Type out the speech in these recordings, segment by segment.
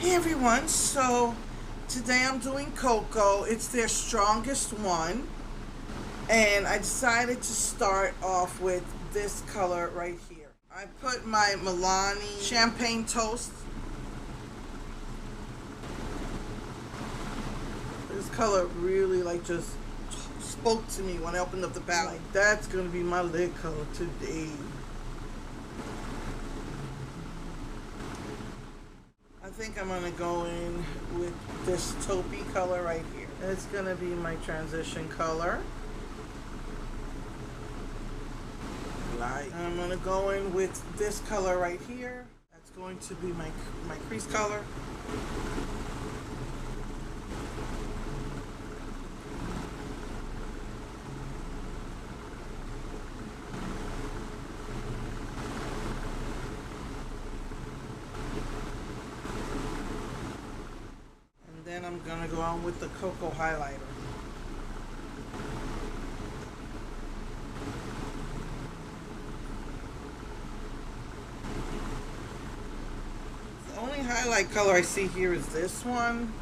Hey everyone, so today I'm doing cocoa. It's their strongest one, and I decided to start off with this color right here. I put my Milani champagne toast. This color really just spoke to me when I opened up the bag. Like, that's gonna be my lid color today. I think I'm gonna go in with this taupey color right here. It's gonna be my transition color. I'm gonna go in with this color right here. That's going to be my crease color. Then I'm gonna go on with the cocoa highlighter. The only highlight color I see here is this one,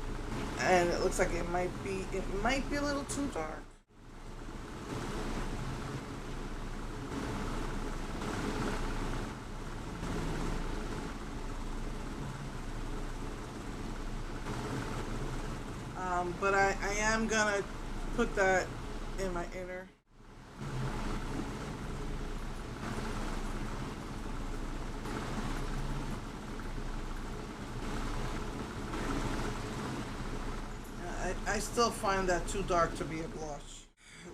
and it looks like it might be a little too dark. But I am gonna put that in my inner. I still find that too dark to be a blush.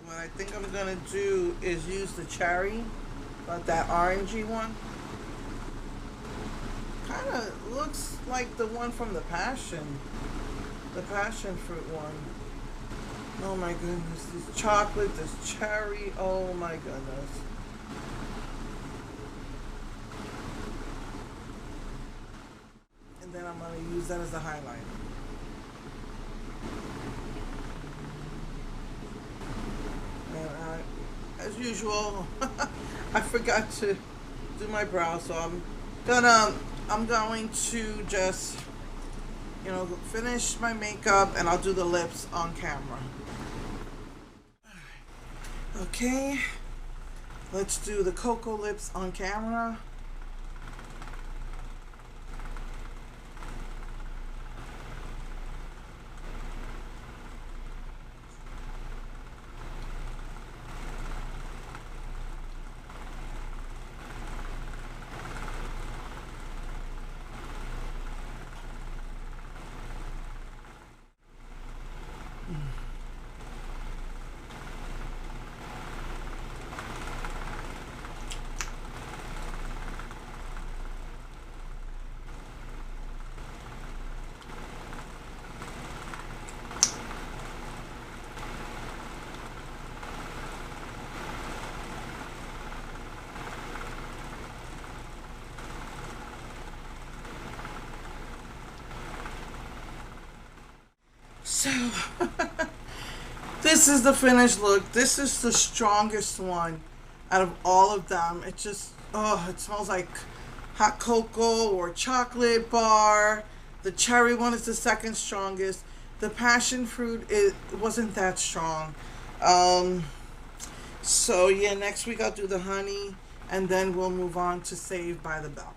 What I think I'm gonna do is use the cherry, but that orangey one. Kind of looks like the one from the passion fruit one. Oh my goodness, this chocolate, this cherry, oh my goodness. And then I'm going to use that as a highlight. And as usual, I forgot to do my brows, so I'm going to just finish my makeup, and I'll do the lips on camera. Okay, let's do the cocoa lips on camera. So, this is the finished look. This is the strongest one out of all of them. It just, it smells like hot cocoa or chocolate bar. The cherry one is the second strongest. The passion fruit, it wasn't that strong. So yeah, next week I'll do the honey, and then we'll move on to Saved by the Bell.